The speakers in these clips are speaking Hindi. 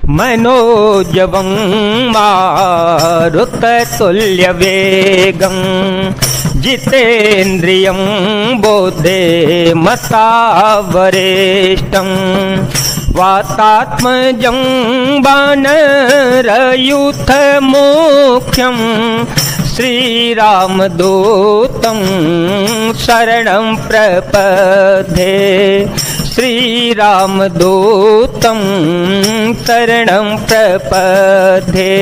मनोजवं मारुततुल्यवेगं जितेन्द्रियं बोधे मतावरेष्टं वातात्मजं वानरयूथमुख्यं श्रीरामदूतं शरणं प्रपद्ये श्रीरामदूतं शरणं प्रपद्ये।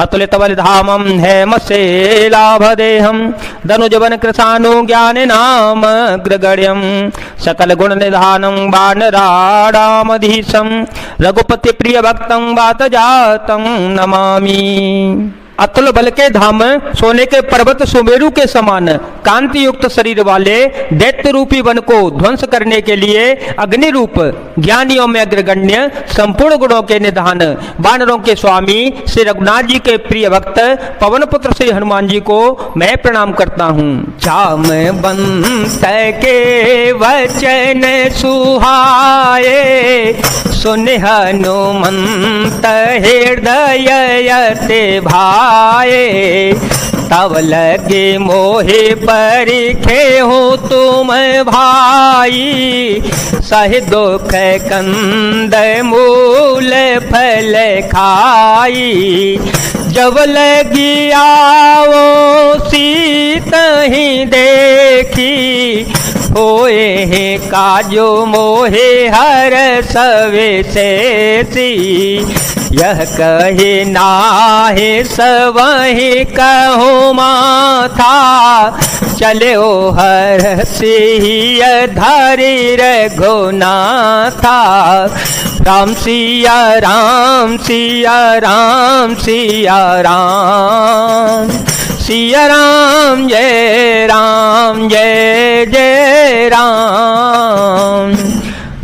अतुलितबलधामं हेमशेलाभदेहं धनुजवन कृशानुज्ञाननामग्रगण्यं सकलगुणनिधानं वानराणामधीशं रघुपतिप्रियभक्तं वातजातं नमामि। अतुल बल के धाम, सोने के पर्वत सुमेरु के समान कांति युक्त शरीर वाले दैत्य रूपी वन को ध्वंस करने के लिए अग्नि रूप ज्ञानियों में अग्रगण्य संपूर्ण गुणों के निधान वानरों के स्वामी श्री रघुनाथ जी के प्रिय भक्त पवन पुत्र श्री हनुमान जी को मैं प्रणाम करता हूँ। जामवंत के वचन सुहाए सुन हनुमंत हृदय यते भाए तब लगे मोहे परिखे हो तुम भाई सह दुख कंद मूल फल खाई जब लगी आओ सीत ही देखी होए है काजो मोहे हर सवे से यह कहे नाहे सवही कहो माथा चले ओ हर सिंह धारी रघुनाथा राम सिया राम सिया राम सिया राम सिया राम जय जय राम।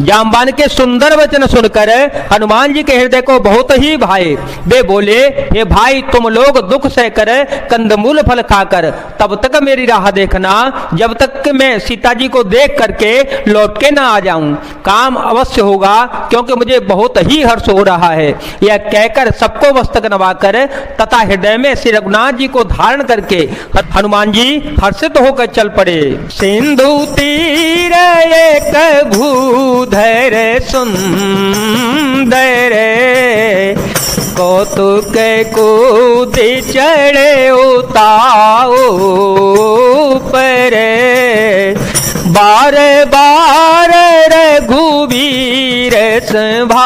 जामवान के सुंदर वचन सुनकर हनुमान जी के हृदय को बहुत ही भाए। वे बोले, हे भाई तुम लोग दुख सहकर कंदमूल फल खाकर तब तक मेरी राह देखना जब तक कि मैं सीता जी को देख करके लौट के ना आ जाऊं। काम अवश्य होगा क्योंकि मुझे बहुत ही हर्ष हो रहा है। यह कहकर सबको मस्तक नवाकर तथा हृदय में श्री रघुनाथ जी को धारण करके हनुमान जी हर्षित होकर चल पड़े। सिंधु तीर एक भूधर सुंदर कौतुक कूद चढ़े उताओ पर बार बार रघुवीर संभारी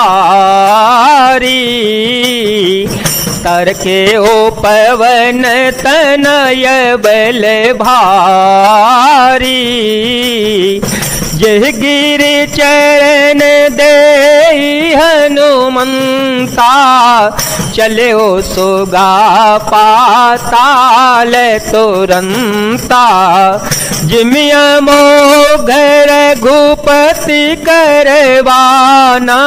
तरके ओ पवन तनय बल भारी जय गिरि चरण दे हनुमंता चले ओ सुगा पाताल तुरंता जिमिया मोघ रघुपति करवाना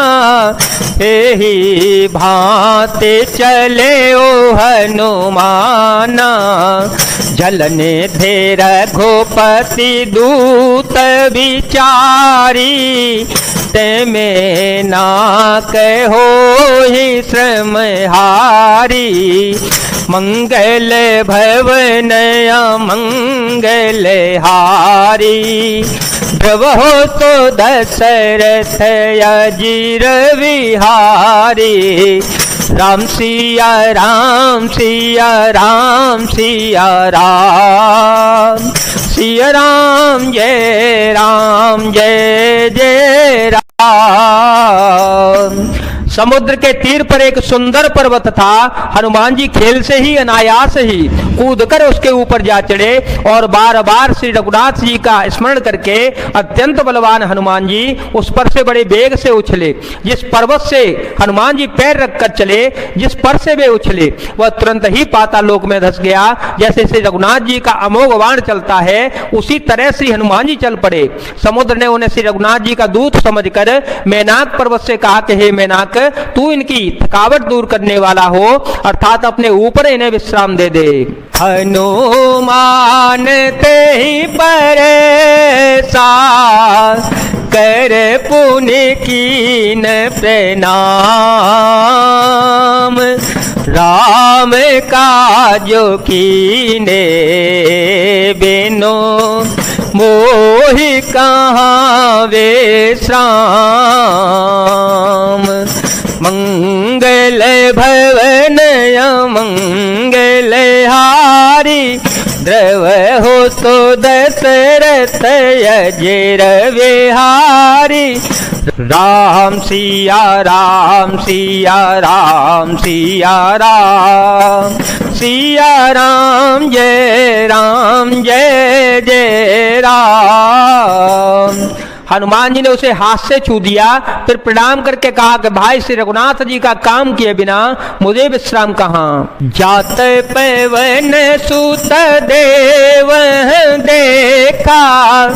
एहि भांति चले ओ हनुमाना जलने धे रघुपति दूत विचारी ते में ना कहो ही श्रम हारी मंगल भवन मंगल हारी ध्रुवो तो दशरथ अजीर विहारी राम सिया राम सिया राम सिया राम सिया राम जय जय राम। समुद्र के तीर पर एक सुंदर पर्वत था। हनुमान जी खेल से ही अनायास ही कूदकर उसके ऊपर जा चढ़े और बार बार श्री रघुनाथ जी का स्मरण करके अत्यंत बलवान हनुमान जी उस पर से बड़े वेग से उछले। जिस पर्वत से हनुमान जी पैर रखकर चले, जिस पर से वे उछले वह तुरंत ही पाताल लोक में धस गया। जैसे श्री रघुनाथ जी का अमोघ बाण चलता है उसी तरह श्री हनुमान जी चल पड़े। समुद्र ने उन्हें श्री रघुनाथ जी का दूत समझकर मैनाक पर्वत से कहा कि हे मैनाक, तू इनकी थकावट दूर करने वाला हो, अर्थात अपने ऊपर इन्हें विश्राम दे दे। हनुमान ते ही परेशान कर पुण्य कीन प्रणाम। राम काजो कीने बिनो मोहि कहाँ विश्राम। मंगल भवन मंगल हारी द्रव हो तो दशरथ अजर विहारी। राम सिया राम सिया राम सिया राम सिया राम जय जय राम। हनुमान जी ने उसे हाथ से छू दिया, फिर प्रणाम करके कहा कि भाई श्री रघुनाथ जी का काम किए बिना मुझे विश्राम कहाँ। जात पवन सुत देव देखा,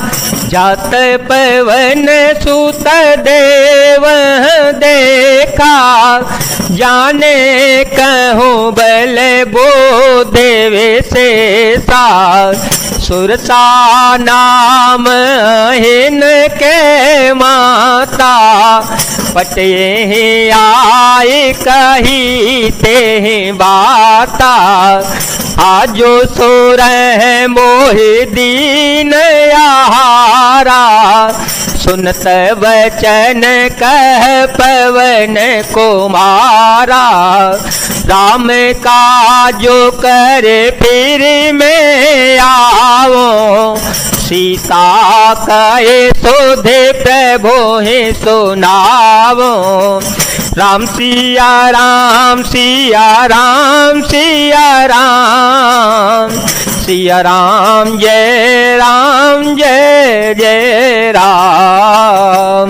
जात पवन सुत देव देखा, जाने कहूँ बल बो देव से सा। सुरसा नाम हिन के माता, पटे आए कही ते बाता। आजो सुर मोहि दीन आहारा, सुनत वचन कह पवन कुमारा। राम काजो कर फिर में आओ, सीता कहे सोधे प्रभु ही सुनावो। राम सिया राम सिया राम सिया राम सिया राम जय जय राम।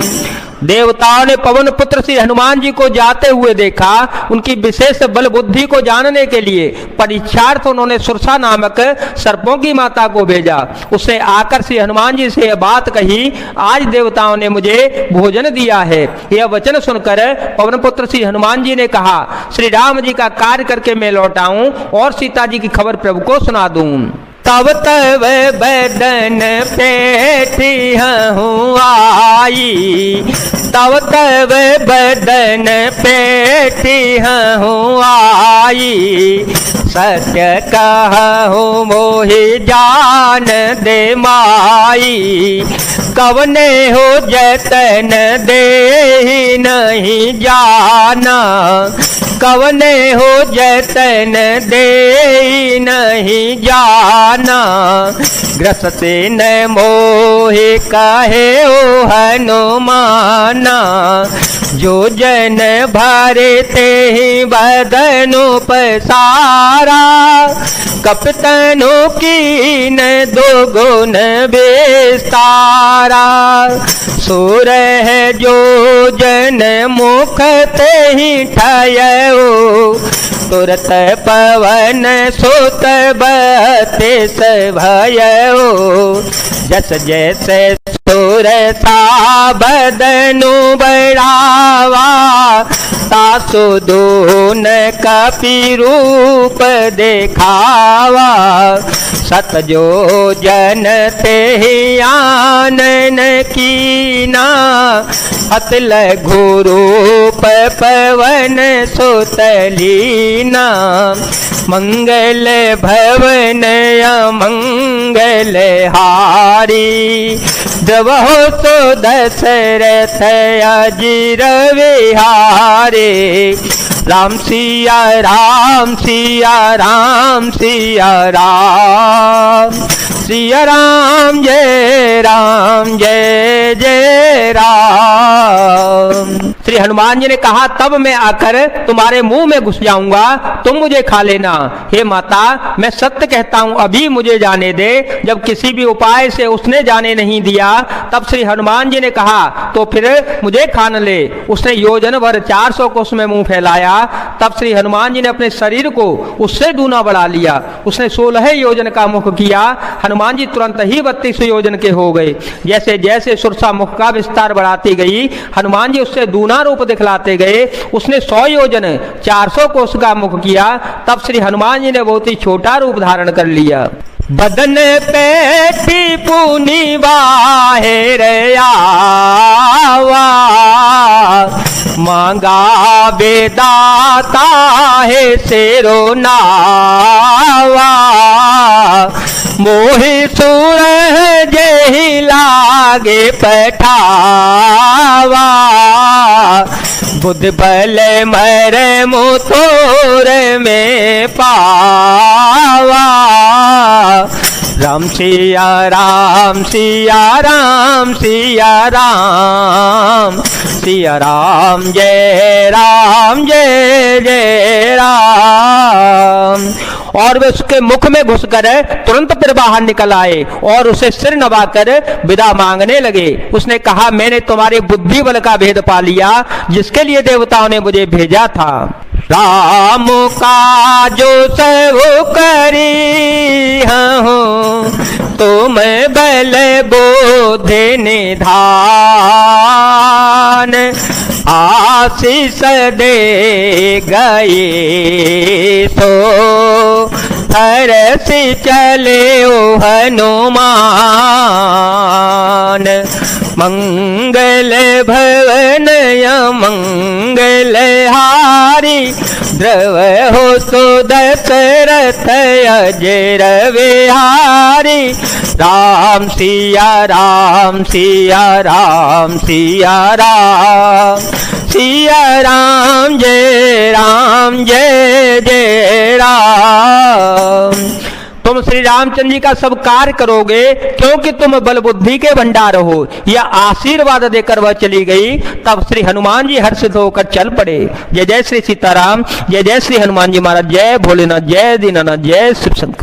देवताओं ने पवन पुत्र श्री हनुमान जी को जाते हुए देखा। उनकी विशेष बल बुद्धि को जानने के लिए परीक्षार्थ उन्होंने सुरसा नामक सर्पों की माता को भेजा। उसने आकर श्री हनुमान जी से यह बात कही, आज देवताओं ने मुझे भोजन दिया है। यह वचन सुनकर पवन पुत्र श्री हनुमान जी ने कहा, श्री राम जी का कार्य करके मैं लौटाऊं और सीता जी की खबर प्रभु को सुना दूं। तब तब बदन पेठी हूँ आई, तब तब बदन पेठी हूँ आई। सत्य कहूँ मोहि जान दे माई, कवने हो जतन दे नहीं जाना। कवने हो जतन दे नहीं जाना, ग्रसते न मोहि कहे ओ हनुमाना। जो जन भरते ही बदनु पसारा, कपतनु कीन दो गुण विस्तारा। सुर है जो जन मुख ते ही ठयऊ, तुरत पवन सुत बत्तीस भयऊ। जस जैसे सुर सा बदनु बढ़ावा, तासु दून कपि रूप देखावा। सत जो जन ते आनन कीना, अत लघु रूप पवन सुत लीना। मंगल भवन अमंगल हारी, द्रवहो सो दशरथ अजिर विहारे। राम सिया राम सिया राम सिया राम सिया राम जय जय राम। श्री हनुमान जी ने कहा, तब मैं आकर तुम्हारे मुंह में घुस जाऊंगा, तुम मुझे खा लेना। हे माता, मैं सत्य कहता हूं, अभी मुझे जाने दे। जब किसी भी उपाय से उसने जाने नहीं दिया, तब श्री हनुमान जी ने कहा, तो फिर मुझे खान ले। उसने योजन भर 400 कोस में मुंह फैलाया। तब श्री हनुमान जी ने अपने शरीर को उससे दूना बढ़ा लिया। उसने 16 योजन का मुख किया। हनुमान जी तुरंत ही 32 योजन के हो गए। जैसे जैसे सुरसा मुख का विस्तार बढ़ाती गई, हनुमान जी उससे दूना रूप दिखलाते गए। उसने 100 योजन 400 कोस का मुख किया। तब श्री हनुमान जी ने बहुत ही छोटा रूप धारण कर लिया। बदन पेठी पुनी बाहेर आवा, मांगा बेदाता है सेरो नावा, मोहि सूर जेहि लागे पठावा, बुद्ध बल मर मुतोर में पावा। राम सिया राम सिया राम सिया राम, सिया राम जय जय राम। और वे उसके मुख में घुसकर तुरंत फिर बाहर निकल आए और उसे सिर नवाकर विदा मांगने लगे। उसने कहा, मैंने तुम्हारे बुद्धि बल का भेद पा लिया जिसके लिए देवताओं ने मुझे भेजा था। राम का जो सब करी हूँ, तुम बल बोध निधान, आशीष दे गए तो हरस चले ओ हनुमान। मंगल भवन मंगल हारी, द्रव हो सो दशरथ अजर विहारी। राम सिया राम सिया राम सिया राम, सिया राम जय जय राम। तुम श्री रामचंद्र जी का सब कार्य करोगे क्योंकि तुम बल बुद्धि के भंडार हो। यह आशीर्वाद देकर वह चली गई। तब श्री हनुमान जी हर्षित होकर चल पड़े। जय जय श्री सीताराम, जय जय श्री हनुमान जी महाराज, जय भोलेनाथ, जय दीनानाथ, जय शिव शंकर।